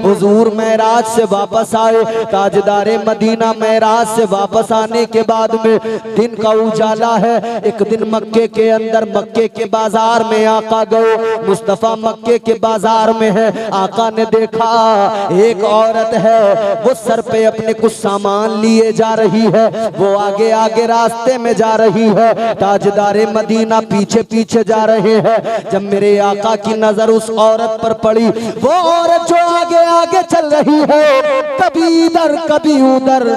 हुजूर मेराज से वापस आए। ताजदारे मदीना मेराज से वापस आने के बाद में दिन का उजाला है। एक दिन मक्के के अंदर, मक्के के बाजार में आका गए। मुस्तफा मक्के के बाजार में है। आका ने देखा एक औरत है, वो सर पे अपने कुछ सामान लिए जा रही है। वो आगे आगे रास्ते में जा रही है, ताजदारे मदीना पीछे पीछे जा रहे हैं। जब मेरे आका की नजर उस औरत पर पड़ी, वो औरत जो आगे आगे चल रही है, कभी इधर कभी उधर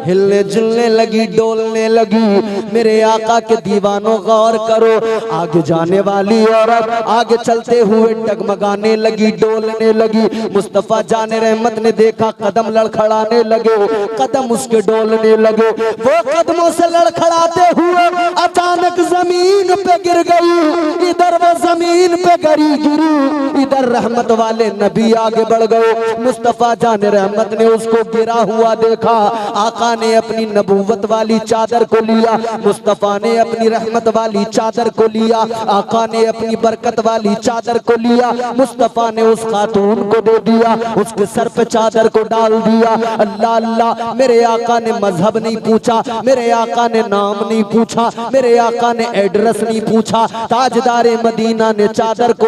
हिलने जुलने लगी, डोलने लगी। मेरे आका के दीवानों गौर करो, आगे जाने वाली औरत आगे चलते हुए डगमगाने लगी, डोलने लगी। मुस्तफा जाने रहमत ने देखा, कदम लड़खड़ाने लगे, कदम उसके डोलने लगे। वो कदमों से लड़खड़ाते हुए अचानक जमीन पे गिर गई। इधर वो जमीन पे गिरी, इधर रहमत वाले नबी आगे बढ़ गए। मुस्तफा जाने रहमत ने उसको गिरा हुआ देखा। आका ने अपनी नबूवत वाली चादर को लिया, मुस्तफा ने अपनी रहमत वाली चादर को लिया, आका ने अपनी बरकत वाली चादर को लिया। मुस्तफा ने उस खातून को दे दिया, उसके सर पे चादर को डाल दिया। अल्लाह अल्लाह, मेरे आका ने मजहब नहीं पूछा, मेरे आका ने नाम नहीं पूछा, मेरे आका ने एड्रेस नहीं पूछा। ताजदारे मदीना ने चादर को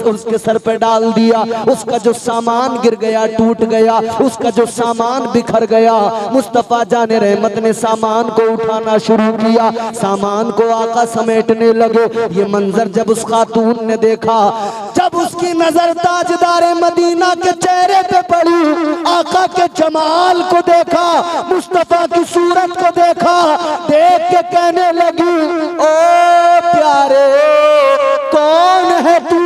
उसके सर पे डाल दिया। उसका जो सामान गिर गया, टूट गया, उसका जो सामान बिखर गया। मुस्तफा जाने रहमत ने सामान को उठाना शुरू किया, सामान को आका समेटने लगे। ये मंजर जब उस खातून ने देखा, जब उसकी नजर ताजदारे मदीना के चेहरे पे पड़ी, आका के जमाल को देखा, मुस्तफा की सूरत को देखा, देख के कहने लगी, ओ प्यारे कौन है तू?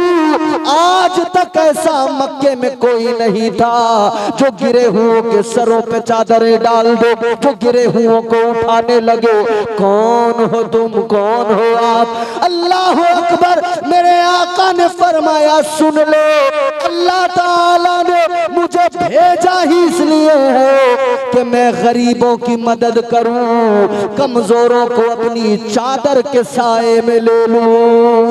आज तक ऐसा मक्के में कोई नहीं था जो गिरे हुओं के सरों पे चादरें डाल दो, जो गिरे हुओं को उठाने लगे। कौन हो तुम, कौन हो आप? अल्लाह अकबर। मेरे आका ने फरमाया, सुन लो, अल्लाह ताला ने मुझे भेजा ही इसलिए है कि मैं गरीबों की मदद करूं, कमजोरों को अपनी चादर के साए में ले लूं।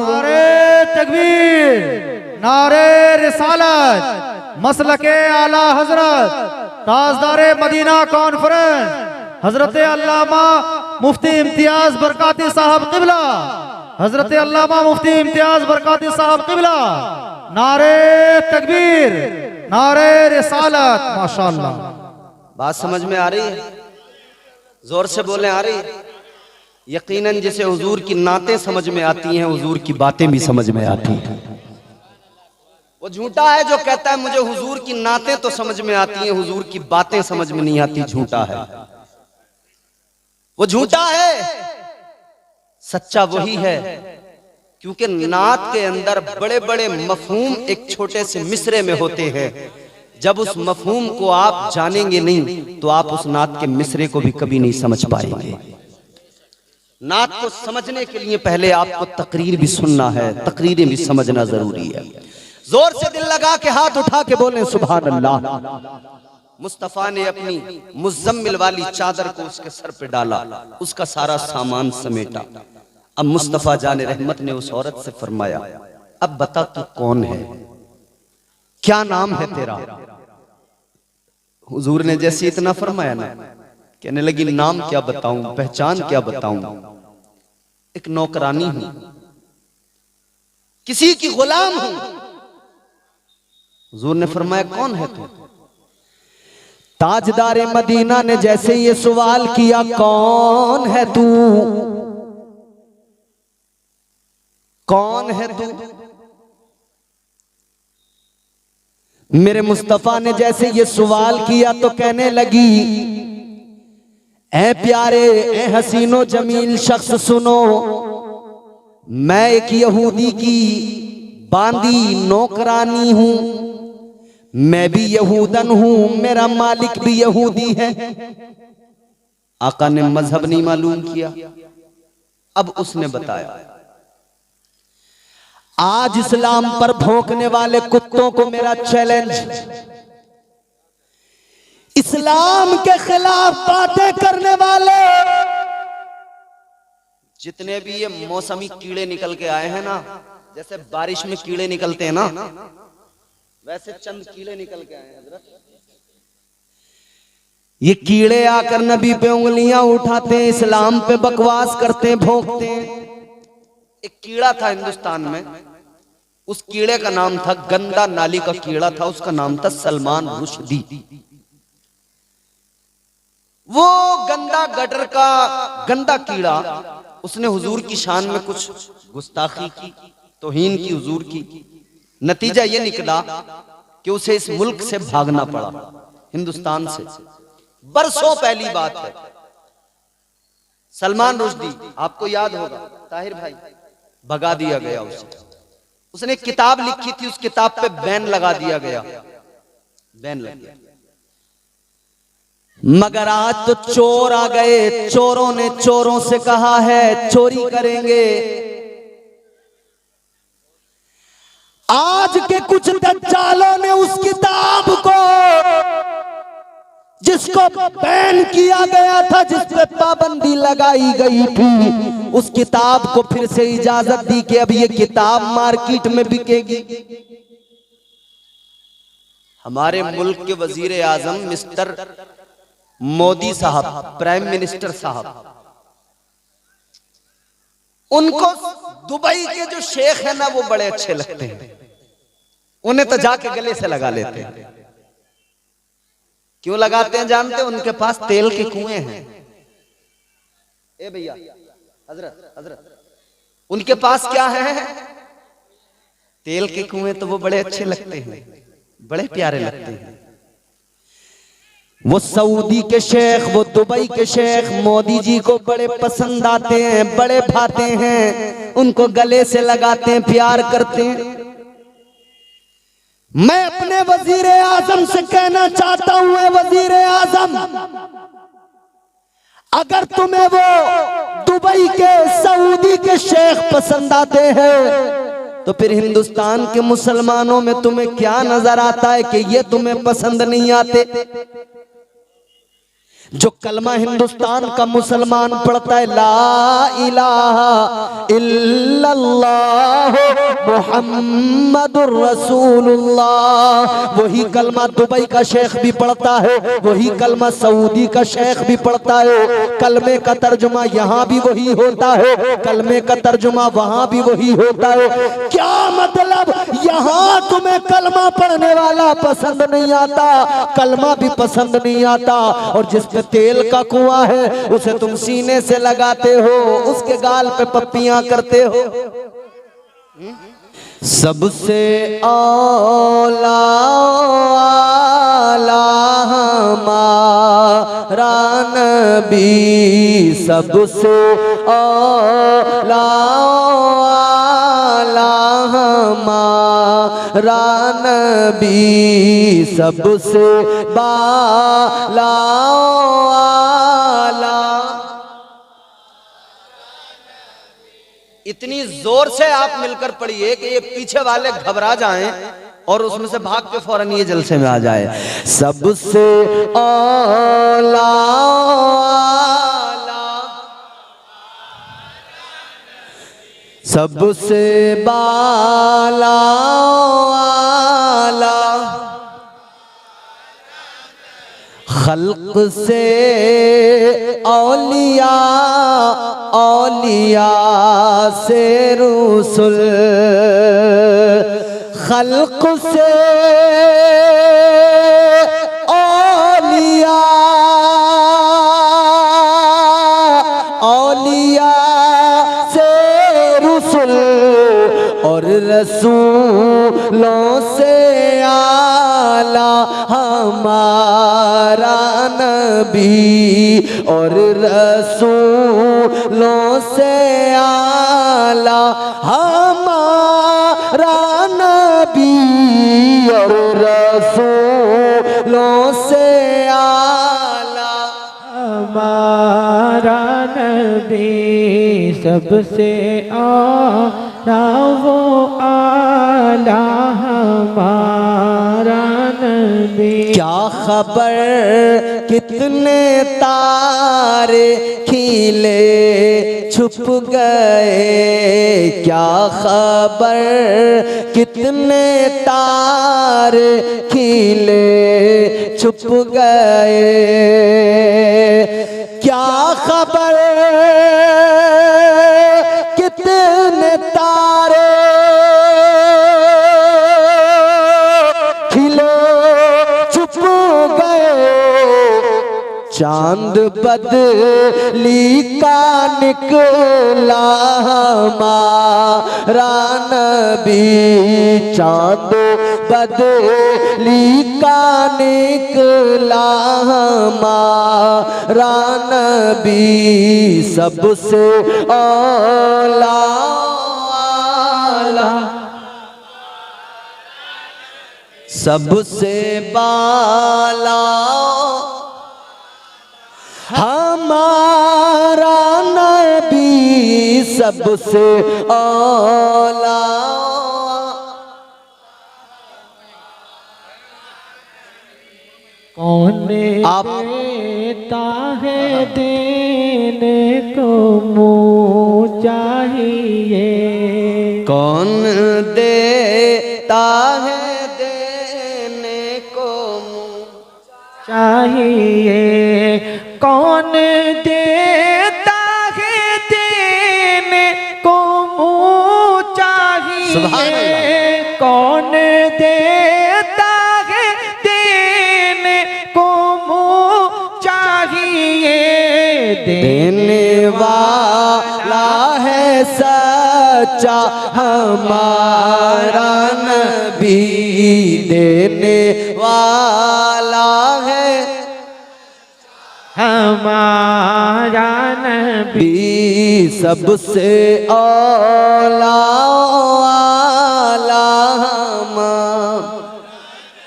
नारे तकबीर, नारे रिसालत, मसलके आला हजरत, ताजदारे मदीना कॉन्फ्रेंस हजरत अल्लामा मुफ्ती इम्तियाज बरकाती साहब किबला, हजरत अल्लामा मुफ्ती इम्तियाज बरकाती साहब किबला। नारे तकबीर, नारे रिसालत। माशाअल्लाह। बात समझ में आ रही है? जोर से बोले, आ रही है? यकीनन जिसे हुजूर की नातें समझ में आती हैं, हुजूर की बातें भी समझ में आती हैं। वो झूठा है जो कहता है मुझे हुजूर की नातें तो समझ में आती हैं, हुजूर की बातें समझ में नहीं आती। झूठा है, वो झूठा है। सच्चा वही है, क्योंकि नात के अंदर बड़े बड़े मफहूम एक छोटे से मिसरे में होते हैं। जब उस मफहूम को आप जानेंगे नहीं, तो आप उस नात के मिसरे को भी कभी नहीं समझ पाएंगे। नात को समझने के लिए पहले आपको तकरीर भी सुनना है, तकरीरें भी समझना जरूरी है। जोर से दिल लगा के हाथ उठा के बोले सुभान अल्लाह। मुस्तफा ने अपनी मुज़म्मिल वाली चादर को उसके सर पे डाला, उसका सारा सामान समेटा। अब मुस्तफा जाने रहमत ने उस औरत से फरमाया, अब बता तू कौन है, क्या नाम है तेरा? हुजूर ने जैसे इतना फरमाया ना, कहने लगी नाम क्या बताऊं, पहचान क्या बताऊं, एक नौकरानी हूं, किसी की गुलाम हूं। हुजूर ने फरमाया कौन है तू? ताजदारे मदीना ने जैसे ये सवाल किया, कौन है तू, कौन है तू? मेरे मुस्तफा ने जैसे ये सवाल किया तो कहने लगी, ऐ प्यारे, ऐ हसीनो जमील शख्स सुनो, मैं एक यहूदी की बांदी नौकरानी हूं, मैं भी यहूदन हूं, मेरा मालिक भी यहूदी है। आका ने मजहब नहीं मालूम किया। अब उसने बताया, आज इस्लाम पर भौंकने वाले कुत्तों को मेरा चैलेंज, इस्लाम के खिलाफ बातें करने वाले जितने भी ये मौसमी कीड़े निकल के आए हैं ना, जैसे बारिश में कीड़े निकलते हैं ना, वैसे चंद कीड़े निकल के आए हजरत। ये कीड़े आकर नबी पे उंगलियां उठाते हैं, इस्लाम पे बकवास करते हैं, भोंकते हैं। एक कीड़ा था हिंदुस्तान में, उस कीड़े का नाम था, गंदा नाली का कीड़ा था, उसका नाम था सलमान रुश्दी। वो गंदा गटर का गंदा कीड़ा, उसने हुजूर की शान में कुछ गुस्ताखी की, तौहीन की हुजूर की। नतीजा ये निकला कि उसे इस मुल्क से भागना पड़ा, हिंदुस्तान से। बरसों पहली बात है। सलमान रुश्दी, आपको याद होगा ताहिर भाई, भगा दिया गया उसे। उसने एक किताब लिखी थी, उस किताब पे बैन लगा दिया गया, बैन लग गया। मगर आज तो चोर आ गए, चोरों ने चोरों से कहा है चोरी करेंगे। आज के कुछ दज्जालों ने उस किताब को, जिसको बैन किया गया था, जिस पे पाबंदी लगाई गई थी, उस किताब को फिर से इजाजत दी कि अब ये किताब मार्केट में बिकेगी। हमारे मुल्क के वजीर आजम मिस्टर मोदी साहब, प्राइम मिनिस्टर साहब, उनको दुबई के जो शेख है ना, वो बड़े अच्छे लगते हैं। उन्हें तो जाके गले से लगा लेते हैं। क्यों लगाते हैं जानते हैं? उनके पास तेल के कुएं हैं। ए भैया, हजरत हजरत, उनके पास क्या है? तेल के कुएं। तो वो बड़े अच्छे लगते हैं, बड़े प्यारे लगते हैं। वो सऊदी के शेख, वो दुबई के शेख मोदी जी को बड़े पसंद आते हैं, बड़े भाते हैं, उनको गले से लगाते हैं, प्यार करते हैं। मैं अपने वजीर आजम से कहना चाहता हूं, वजीर आजम, अगर तुम्हें वो दुबई के, सऊदी के शेख पसंद आते हैं, तो फिर हिंदुस्तान के मुसलमानों में तुम्हें क्या नजर आता है कि ये तुम्हें पसंद नहीं आते? जो कलमा हिंदुस्तान का मुसलमान पढ़ता है, ला इलाहा इल्लल्लाह मुहम्मदुर रसूलुल्लाह, वही कलमा दुबई का शेख भी पढ़ता है, वही कलमा सऊदी का शेख भी पढ़ता है। कलमे का तर्जुमा यहाँ भी वही होता है, कलमे का तर्जुमा वहां भी वही होता है। क्या मतलब? यहाँ तुम्हें कलमा पढ़ने वाला पसंद नहीं आता, कलमा भी पसंद नहीं आता, और जिस तेल का कुआं है उसे तुम सीने से लगाते हो, उसके गाल पे पप्पियां करते हो। सबसे औला हमारा नबी, सबसे औला हमारा नबी, सबसे बाला इतनी जोर से आप मिलकर पढ़िए कि ये पीछे वाले घबरा जाएं और उसमें से भाग के फौरन ये जलसे में आ जाए। सबसे औला सबसे बाला खल्क से औलिया, औलिया से रुसुल, खल्क से औलिया, औलिया से रुसुल, और रसूलों से आला हमारा नबी, और रसूलों से आला हमारा नबी, और रसूलों से आला हमारा नबी, सबसे आला वो आला हमारा नबी। क्या खबर कितने तारे खिले छुप गए, क्या खबर कितने तारे खिले छुप गए, क्या खबर कितने तारे खिले छुप गए, चांद बदली का निकला हमारा नबी, चांद बदली का निकला हमारा नबी, सबसे औला सबसे बाला हमारा नबी, सबसे औला। कौन आप देता है देने को मुँह चाहिए, कौन देता है देने को मुँह चाहिए, कौन देता है देने को मुँह चाहिए, सुभान अल्लाह। कौन देता है देने को मुँह चाहिए, देने वाला है सच्चा हमारा नबी, देने वाला है हमारा नबी, भी सबसे औला वाला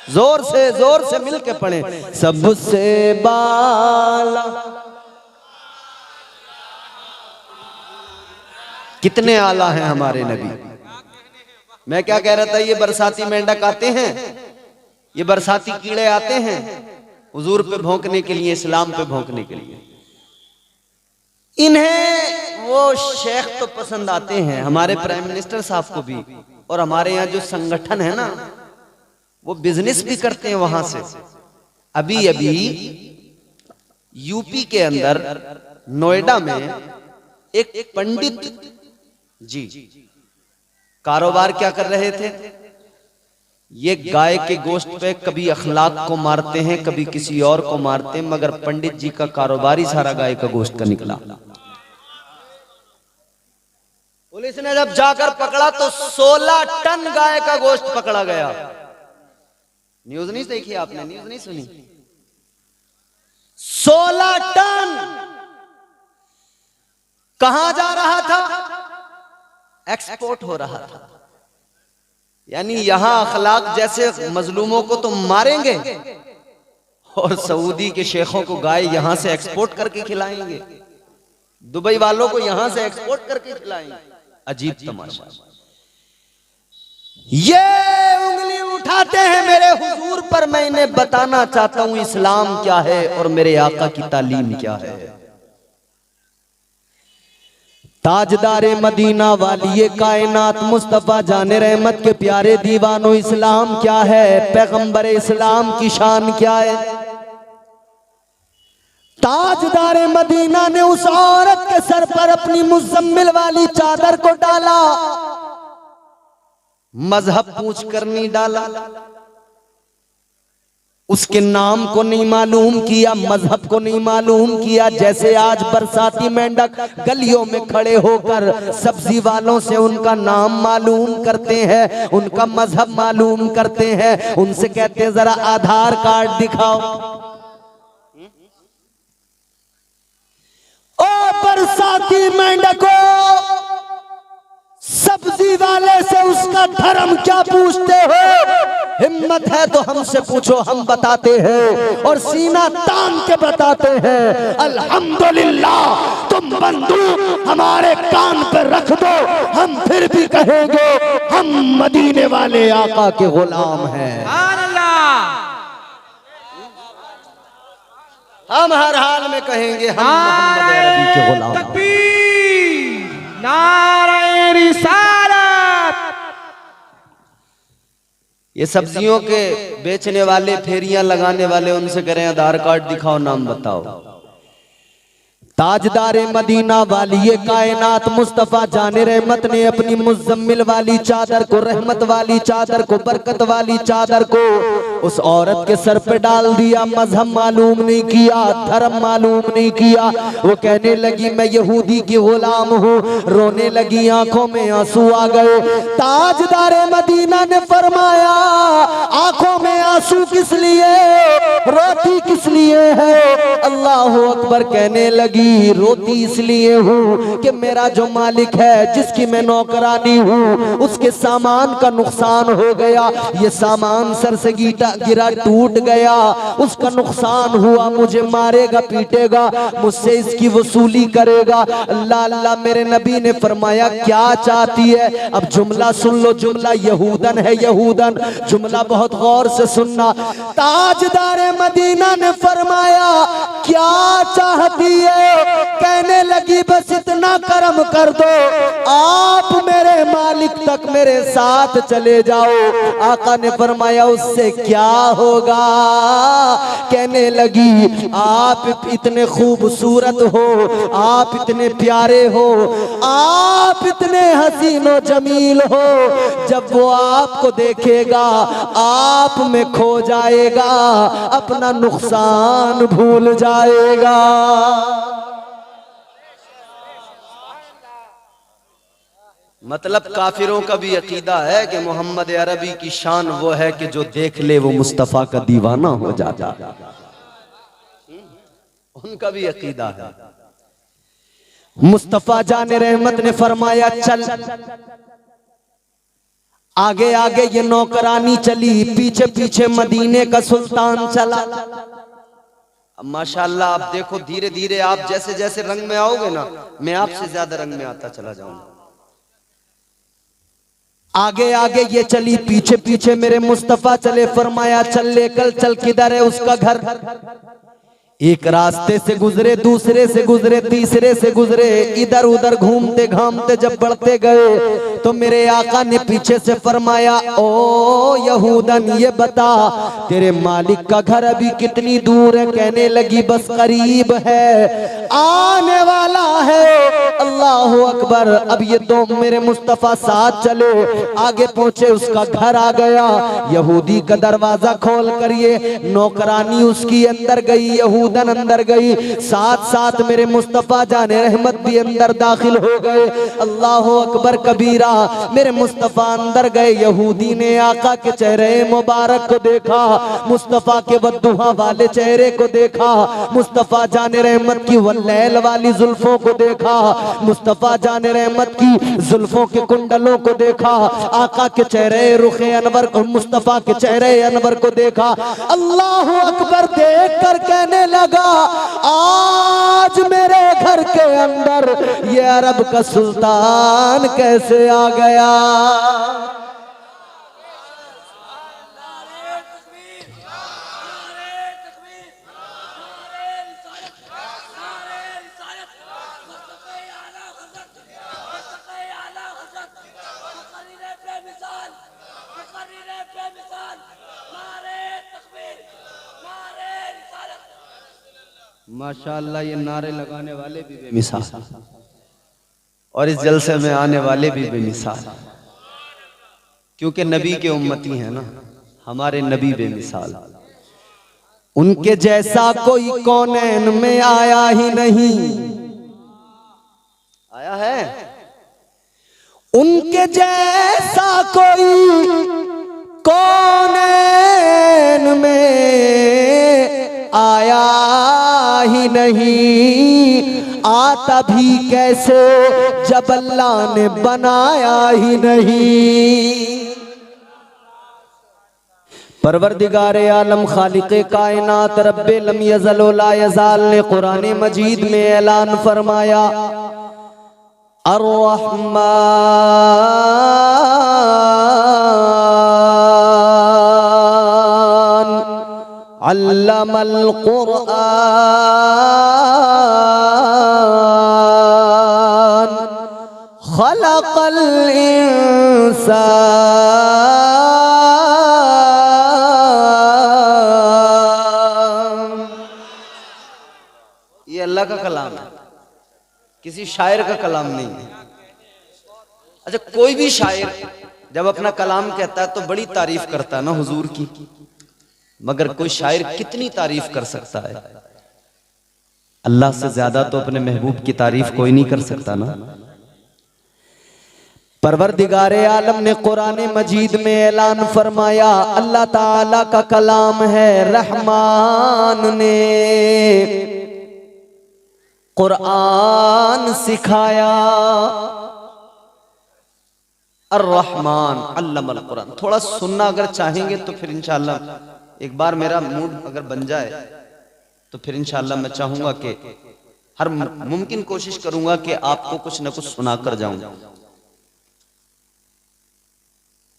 जोर से मिल के पढ़े, सबसे बाला। कितने आला हैं हमारे नबी। मैं क्या कह रहा था, ये बरसाती मेंढक आते हैं, ये बरसाती कीड़े आते हैं हुजूर पे भौंकने के लिए, इस्लाम पे भौंकने के लिए। इन्हें वो शेख तो पसंद आते हैं, हमारे प्राइम मिनिस्टर साहब को भी, और हमारे यहाँ जो संगठन है ना, वो बिजनेस भी करते हैं वहां से। अभी अभी यूपी के अंदर नोएडा में एक पंडित जी कारोबार क्या कर रहे थे, ये गाय के गोश्त पे कभी अखलाक को मारते हैं, कभी किसी और को मारते हैं, मगर पंडित जी का कारोबार ही सारा गाय का गोश्त का निकला। पुलिस ने जब जाकर पकड़ा तो 16 टन गाय का गोश्त पकड़ा गया। न्यूज नहीं देखी आपने, न्यूज नहीं सुनी? 16 टन कहां जा रहा था? एक्सपोर्ट हो रहा था। यानी यहां अखलाक जैसे मजलूमों को तो मारेंगे और सऊदी के शेखों को गाय यहां से एक्सपोर्ट करके खिलाएंगे, दुबई वालों को यहां से एक्सपोर्ट करके खिलाएंगे। अजीब तमाशा। ये उंगली उठाते हैं मेरे हुजूर पर। मैं इन्हें बताना चाहता हूं इस्लाम क्या है और मेरे आका की तालीम क्या है। ताजदारे मदीना वालिए कायनात मुस्तफा जाने रहमत के प्यारे दीवानों, इस्लाम क्या है, पैगंबर इस्लाम की शान क्या है। ताजदारे मदीना ने उस औरत के सर पर अपनी मुज़म्मिल वाली चादर को डाला, मजहब पूछ कर नहीं डाला, उसके नाम को नहीं मालूम किया, मजहब को नहीं मालूम किया। जैसे आज बरसाती मेंढक गलियों में खड़े होकर सब्जी वालों से उनका नाम मालूम करते हैं, उनका मजहब मालूम करते हैं, उनसे कहते हैं जरा आधार कार्ड दिखाओ। ओ बरसाती मेंढको, सब्जी वाले से उसका धर्म क्या पूछते हो? हिम्मत है तो हमसे पूछो, हम बताते हैं और सीना तान के बताते हैं। अल्हम्दुलिल्लाह, तुम बंदूक हमारे कान पर रख दो, हम फिर भी कहेंगे हम मदीने वाले आका के गुलाम हैं। हम हर हाल में कहेंगे हम मोहम्मद अरबी के गुलाम हैं। ये सब्जियों के बेचने वाले, फेरियां लगाने वाले, उनसे करें आधार कार्ड दिखाओ, नाम बताओ। ताजदारे मदीना वाली कायनात मुस्तफा जाने रहमत ने अपनी मुजम्मिल वाली चादर को, रहमत वाली चादर को, बरकत वाली चादर को उस औरत के सर पे डाल दिया। मजहब मालूम नहीं किया, धर्म मालूम नहीं किया। वो कहने लगी मैं यहूदी की गुलाम हूँ, रोने लगी, आंखों में आंसू आ गए। ताजदारे मदीना ने फरमाया आंखों में आंसू किस लिए, रोती किस लिए है? अल्लाह अकबर कहने लगी रोती इसलिए हूँ कि मेरा जो मालिक है, जिसकी मैं नौकरानी हूँ, उसके सामान का नुकसान हो गया। ये सामान सर से गिरा टूट गया, उसका नुकसान हुआ, मुझे मारेगा, पीटेगा, मुझसे इसकी वसूली करेगा। अल्लाह अल्लाह मेरे नबी ने फरमाया क्या चाहती है? अब जुमला सुन लो, जुमला यहूदन है, यहूदन। जुमला बहुत गौर से सुनना। ताजदारे मदीना ने फरमाया क्या चाहती है? कहने लगी बस इतना करम कर दो, आप मेरे मालिक तक मेरे साथ चले जाओ। आका ने फरमाया उससे क्या होगा? कहने लगी आप इतने खूबसूरत हो, आप इतने प्यारे हो, आप इतने हसीनो जमील हो, जब वो आपको देखेगा आप में खो जाएगा, अपना नुकसान भूल जाएगा। मतलब काफिरों का भी अकीदा है कि मोहम्मद अरबी की शान वो है कि जो देख ले वो मुस्तफ़ा का दीवाना हो जाता। उनका भी अकीदा है। मुस्तफा जाने रहमत ने फरमाया चल। आगे आगे ये नौकरानी चली, पीछे पीछे मदीने का सुल्तान चला। अब माशाल्लाह आप देखो, धीरे धीरे आप जैसे जैसे रंग में आओगे ना, मैं आपसे ज्यादा रंग में आता चला जाऊंगा। आगे आगे ये चली, पीछे पीछे मेरे मुस्तफा चले। फरमाया चल लेकर चल, किधर है उसका घर? एक रास्ते से गुजरे, दूसरे से गुजरे, तीसरे से गुजरे, इधर उधर घूमते घामते जब बढ़ते गए तो मेरे आका ने पीछे से फरमाया ओ यहूदन ये बता तेरे मालिक का घर अभी कितनी दूर है? कहने लगी बस करीब है, आने वाला है। अल्लाह अकबर। अब ये दो मेरे मुस्तफा साथ चले, आगे पहुंचे, उसका घर आ गया। यहूदी का दरवाजा खोल कर ये नौकरानी उसकी अंदर गई, यहूदन अंदर गई, साथ साथ मेरे मुस्तफा जाने रहमत भी अंदर दाखिल हो गए। अल्लाह अकबर कबीरा। मेरे मुस्तफा अंदर गए, यहूदी ने आका के चेहरे मुबारक को देखा, मुस्तफा के बद्दुआ वाले चेहरे को देखा, मुस्तफा जाने रहमत की वल्लैल वाली जुल्फों को देखा, मुस्तफा जाने रहमत की जुल्फों के कुंडलों को देखा, आका के चेहरे रुखे अनवर को, मुस्तफा के चेहरे अनवर को देखा। अल्लाह अकबर देख कर कहने लगा आज मेरे घर के अंदर ये अरब का सुल्तान कैसे आ गया? माशाअल्लाह ये नारे लगाने वाले भी बेमिसाल और इस जलसे में आने वाले भी बेमिसाल, क्योंकि नबी के उम्मती हैं ना, हमारे नबी बेमिसाल। उनके जैसा कोई कौनैन में आया ही नहीं। आया है उनके जैसा कोई कौनैन में आया ही नहीं, आता भी कैसे जब अल्लाह ने बनाया ही नहीं। परवरदिगारे आलम खालिक़े कायनात रब्बे लम यज़ल व ला यज़ाल ने कुरान मजीद में ऐलान फरमाया अर्रहमान अल्लमल कुरआन खलक़ल इंसान अल्लाह का कलाम है, किसी शायर का कलाम नहीं है। अच्छा, कोई भी शायर जब अपना कलाम कहता है तो बड़ी तारीफ करता है ना हुजूर की, मगर कोई शायर कितनी तारीफ कर सकता है? अल्लाह से ज्यादा तो अपने महबूब की तारीफ कोई नहीं कर सकता ना। परवरदिगारे आलम ने कुरान मजीद में ऐलान फरमाया, अल्लाह ताला का कलाम है, रहमान ने कुरान सिखाया। अर्रहमान अल्लमल कुरान। थोड़ा सुनना अगर चाहेंगे तो फिर इंशाअल्लाह एक बार मेरा मूड अगर बन जाए तो फिर इंशाअल्लाह मैं चाहूंगा कि हर मुमकिन कोशिश करूंगा कि आपको कुछ न कुछ सुनाकर जाऊं।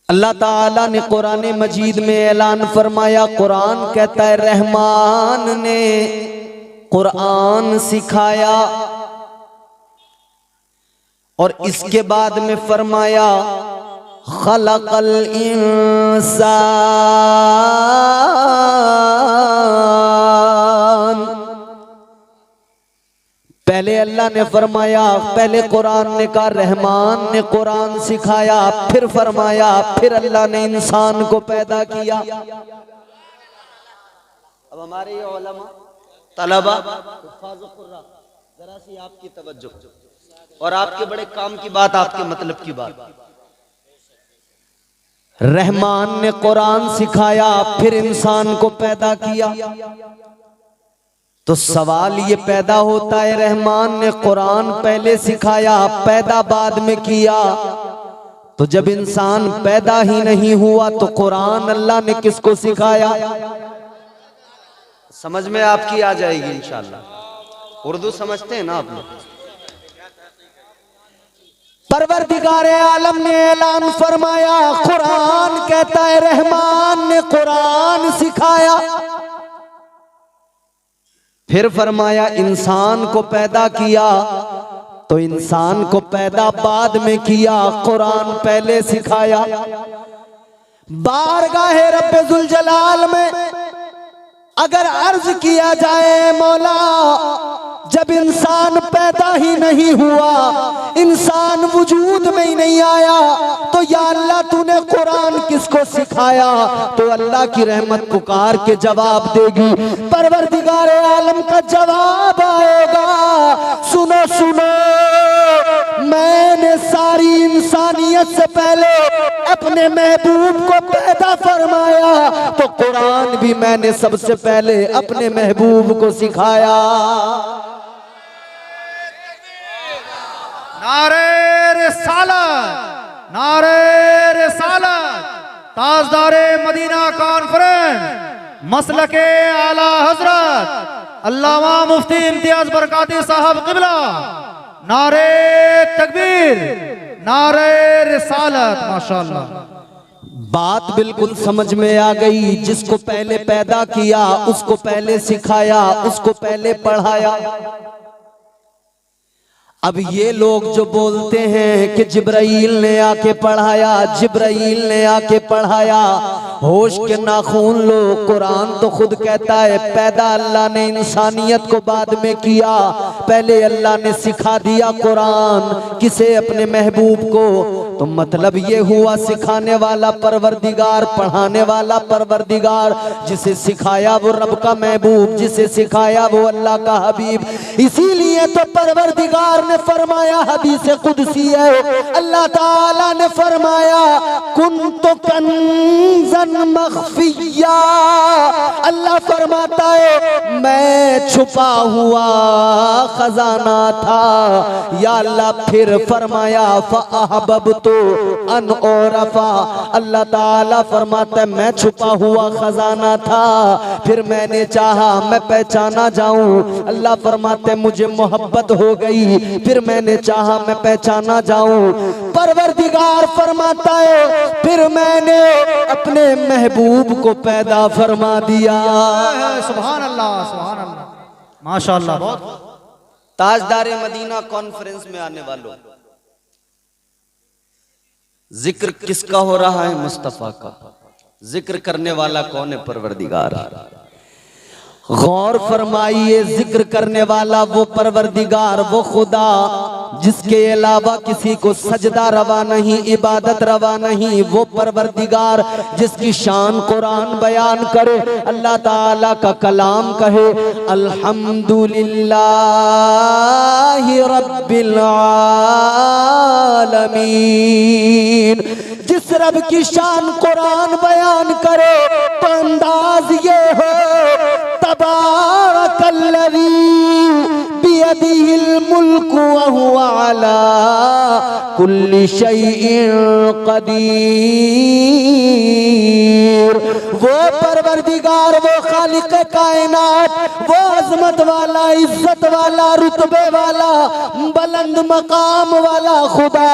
अल्लाह ताला ने कुरान मजीद में ऐलान फरमाया, कुरान कहता है रहमान ने कुरान सिखाया। और इसके बाद में फरमाया खलकल इंसान, पहले अल्लाह ने फरमाया, पहले कुरान ने कहा रहमान ने कुरान सिखाया, फिर फरमाया फिर अल्लाह ने इंसान को पैदा किया। अब हमारे ये उलमा तलबा जरा सी आपकी तवज्जो और आपके बड़े काम की बात, आपके मतलब की बात। रहमान ने कुरान सिखाया, फिर इंसान को पैदा किया। तो सवाल ये पैदा होता है, रहमान ने कुरान पहले सिखाया, पैदा बाद में किया, तो जब इंसान पैदा ही नहीं हुआ तो कुरान अल्लाह ने किसको सिखाया? समझ में आपकी आ जाएगी इंशाअल्लाह। उर्दू समझते हैं ना आप लोग? परवरदिगार आलम ने ऐलान फरमाया, कुरान कहता है रहमान ने कुरान सिखाया, फिर फरमाया इंसान को पैदा किया, तो इंसान को पैदा बाद में किया, कुरान पहले सिखाया। बारगाहे रब्बे जुल जलाल में अगर अर्ज किया जाए, मौला जब इंसान पैदा ही नहीं हुआ, इंसान वजूद में ही नहीं आया, तो या अल्लाह तूने कुरान किसको सिखाया? तो अल्लाह की रहमत पुकार के जवाब देगी, परवरदिगार आलम का जवाब आएगा, सुनो सुनो, मैंने सारी इंसानियत से पहले अपने महबूब को पैदा फरमाया, तो कुरान भी मैंने सबसे पहले अपने महबूब को सिखाया। नारे रिसालत, नारे रिसालत, ताजदारे मदीना कॉन्फ्रेंस, मसलके आला हजरत अल्लामा मुफ्ती इम्तियाज बरकाती साहब किबला, नारे तकबीर, नारे रिसालत। माशाअल्लाह, बात बिल्कुल समझ में आ गई। जिसको पहले पैदा किया, उसको पहले सिखाया, उसको पहले पढ़ाया। अब ये लोग जो बोलते हैं कि जिब्राइल ने आके पढ़ाया, जिब्राइल ने आके पढ़ाया, होश के नाखून लो, कुरान तो खुद कहता है पैदा अल्लाह ने इंसानियत को बाद में किया, पहले अल्लाह ने सिखा दिया कुरान किसे? अपने महबूब को। तो मतलब ये हुआ सिखाने वाला परवरदिगार, पढ़ाने वाला परवरदिगार, जिसे सिखाया वो रब का महबूब, जिसे सिखाया वो अल्लाह का हबीब। इसीलिए तो परवरदिगार ने फरमाया, हदीस कुदसी है, अल्लाह ताला ने फरमाया कुन्तु कंज़न मख्फिया, अल्लाह फरमाता है मैं छुपा हुआ खजाना था। या अल्लाह फिर फरमाया फ़अहबब्तु अन उरफ़ा, अल्लाह ताला फरमाता है मैं छुपा हुआ खजाना था, फिर मैंने चाहा मैं पहचाना जाऊं। अल्लाह फरमाते है मुझे मोहब्बत हो गई, फिर मैंने चाहा मैं पहचाना जाऊं। परवरदिगार फरमाता है फिर मैंने अपने महबूब को पैदा फरमा दिया। सुभान अल्लाह, सुभान अल्लाह, माशाअल्लाह। बहुत ताजदारे मदीना कॉन्फ्रेंस में आने वालों, जिक्र किसका हो रहा है? मुस्तफा का। जिक्र करने वाला कौन है? परवरदिगार। गौर फरमाइए, जिक्र करने वाला वो परवरदिगार, वो खुदा जिसके अलावा किसी को सजदा रवा नहीं, इबादत रवा नहीं, वो परवरदिगार जिसकी शान कुरान बयान करे, अल्लाह ताला का कलाम कहे अल्हम्दुलिल्लाहि रब्बिल आलमीन। जिस रब की शान कुरान बयान करे तो अंदाज ये हो तबारकल्लज़ी बियदिहिल मुल्कु व हुवा अला कुल्ली शैइन कदीर। वो परवरदिगार, वो खालिक कायनात, वो अजमत वाला, इज्जत वाला, रुतबे वाला, बुलंद मकाम वाला खुदा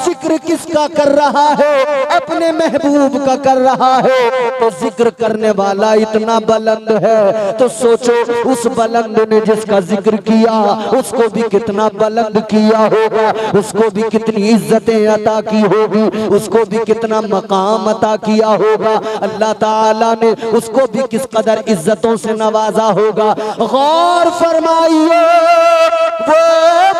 जिक्र किसका कर रहा है? अपने महबूब का कर रहा है। तो जिक्र करने वाला इतना बुलंद है तो सोचो उस बुलंद ने जिसका जिक्र किया उसको भी कितना बुलंद किया होगा, उसको भी कितनी इज्जतें अता की होगी, उसको भी कितना मकाम अता किया होगा। अल्लाह ताला ने उसको भी किस कदर इज्जतों से नवाजा होगा। गौर फरमाइए, वो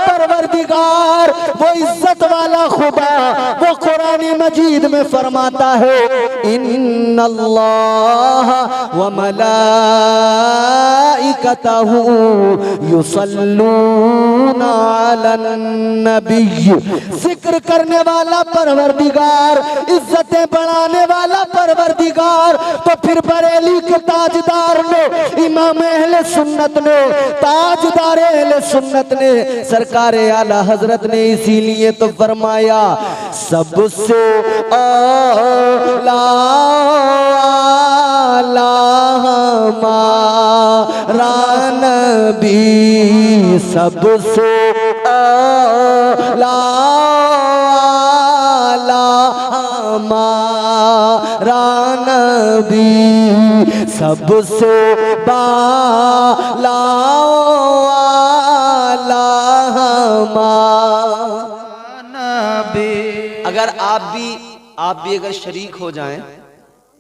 परवरदिगार, वो इज्जत वाला खुदा, वो कुरान मजीद में फरमाता है इन्नल्लाह व मलाइकतहू युसल्लूना अलन नबी। जिक्र करने वाला परवरदिगार, इज्जतें बढ़ाने वाला परवरदिगार, तो फिर बरेली के ताजदार ने, इमाम अहले सुन्नत ने, ताजदार अहले सुन्नत ने, सरकार आला हजरत ने इसीलिए तो फरमाया सबसे आला हमारा नबी, सबसे आला हमारा नबी, सबसे बाला अगर आप भी अगर शरीक हो जाएं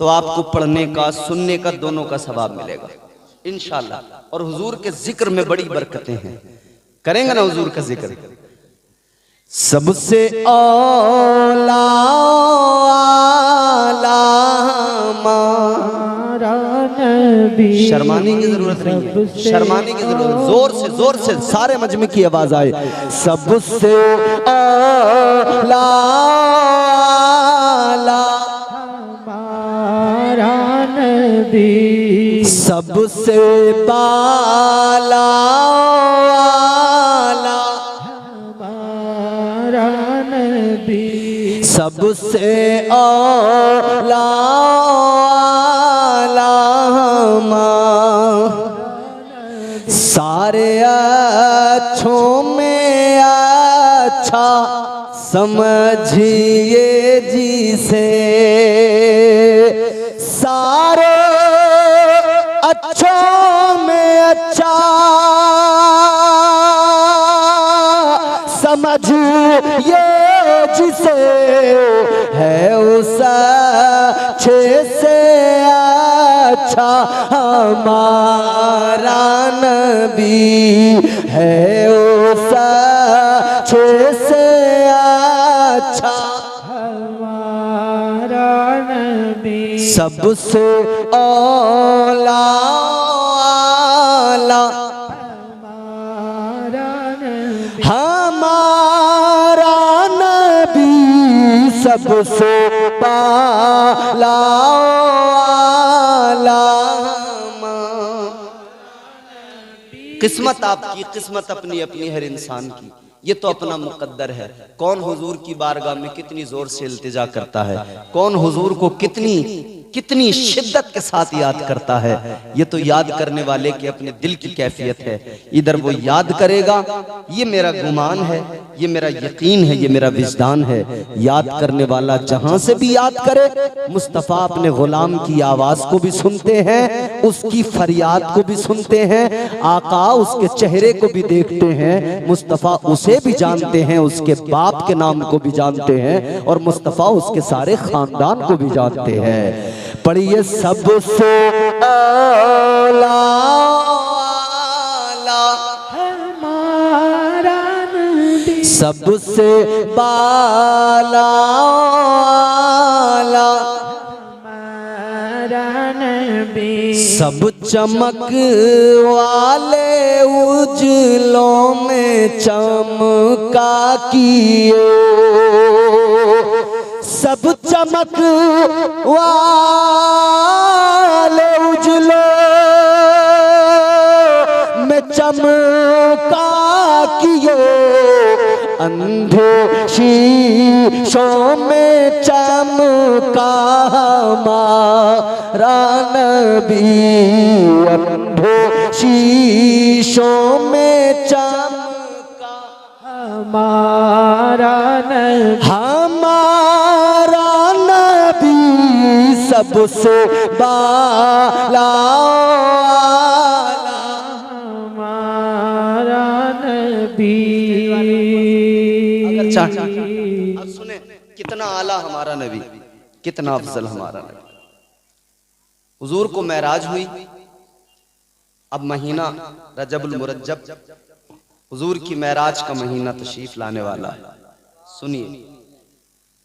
तो आपको पढ़ने का, सुनने का, दोनों का सवाब मिलेगा इंशाअल्लाह। और हुजूर के जिक्र में बड़ी बरकतें हैं। करेंगे ना हुजूर का जिक्र? सबसे औला हमारा नबी। शर्माने की जरूरत नहीं है, शर्माने की जरूरत, जोर से सारे मजमे की आवाज आए। सबसे औला हमारा नबी, सबसे बाला हमारा नबी, सबसे औला सारे अच्छों में अच्छा समझिए जिसे, सारे अच्छों में अच्छा समझिए जिसे, है उस अच्छे से अच्छा हमारा नबी, है उस अच्छे से अच्छा हमारा नबी, सबसे औला हमारा नबी, सबसे पाला किस्मत आपकी, किस्मत अपनी अपनी हर इंसान की, ये तो अपना मुकद्दर है। कौन हुजूर की बारगाह में कितनी जोर से इल्तिजा करता है, कौन हुजूर को कितनी शिद्दत के साथ याद करता है, ये तो याद करने वाले के अपने दिल की कैफियत है। इधर वो याद करेगा, ये मेरा गुमान है, ये मेरा यकीन है, ये मेरा विजदान है। याद करने वाला जहां से भी याद करे, मुस्तफ़ा अपने गुलाम की आवाज को भी सुनते हैं, उसकी फरियाद को भी सुनते हैं, आका उसके चेहरे को भी देखते हैं, मुस्तफ़ा उसे भी जानते हैं, उसके बाप के नाम को भी जानते हैं, और मुस्तफ़ा उसके सारे खानदान को भी जानते हैं। पढ़िए सबसे औला सबसे बाला हमारा नबी सब चमक वाले उजलों में चमका किए, सब चमक वाले उजलों में चमका किए, अंधे शीशों में चमका हमारा नबी, अंधे शीशों में चमका हमारा नबी, हमारा नबी सबसे बाला हमारा नबी। अब सुने कितना आला हमारा नबी, कितना अफजल हमारा नबी। हुजूर को मेराज हुई, अब महीना रजबुल मुरज्जब, हुजूर की मेराज का महीना तशरीफ लाने वाला है। सुनिए,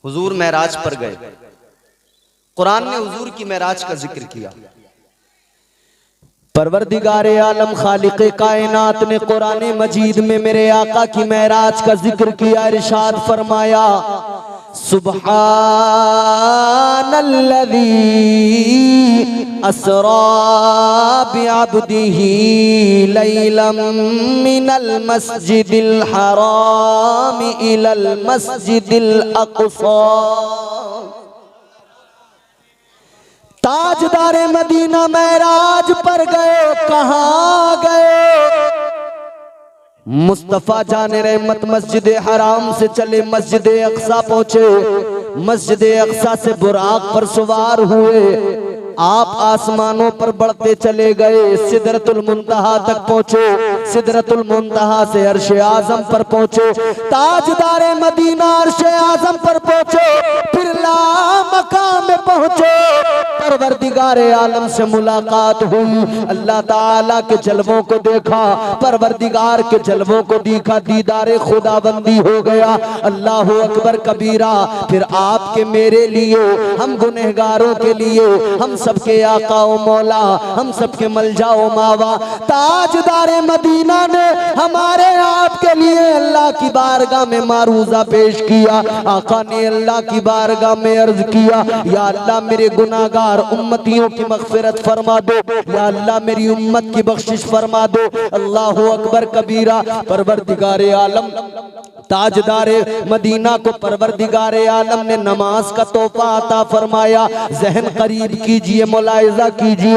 हुजूर मेराज पर गए, कुरान ने हुजूर की मेराज का जिक्र किया। परवरदिगारे आलम खालिक़े कायनात ने कुरान मजीद में मेरे आका की मेराज का जिक्र किया। इरशाद फरमाया, सुब्हानल्लज़ी अस्रा बिअब्दिही लैलम मिनल मस्जिदिल हराम इलल मस्जिदिल अक़सा। ताजदारे मदीना मेराज पर गए, कहाँ गए? मुस्तफा जाने रहमत मस्जिद हराम से चले मस्जिद अक्सा पहुंचे। मस्जिद अक्सा से बुराक पर सवार हुए, आप आसमानों पर बढ़ते चले गए, सिदरतुल मुंतहा तक पहुंचे। सिदरतुल मुंतहा से अर्शे आजम पर पहुंचे। ताजदारे मदीना अर्शे आजम पर पहुंचे, फिर ला मकाम में पहुंचे। परवरदिगारे आलम से मुलाकात हुई, अल्लाह ताला के जलवों को देखा, परवरदिगार के जलवों को देखा, दीदारे खुदाबंदी हो गया। अल्लाह अकबर कबीरा। फिर आपके मेरे लिए, हम गुनहगारों के लिए, हम सबके आका ओ मौला, हम सबके मलजाओ मावा, ताजदारे मदीना ने हमारे आपके लिए अल्लाह की बारगाह में मारूजा पेश किया। आका ने अल्लाह की बारगाह में अर्ज किया, या अल्लाह मेरे गुनाहगार उम्मतियों की मगफिरत फरमा दो, या अल्लाह मेरी उम्मत की बख्शिश फरमा दो। अल्लाह अकबर कबीरा। परवरदिगारे आलम ताजदारे मदीना को परवरदिगारे आलम ने नमाज का तोहफा अता फरमाया। जहन करीब कीजिए, मुलाहिजा कीजिए,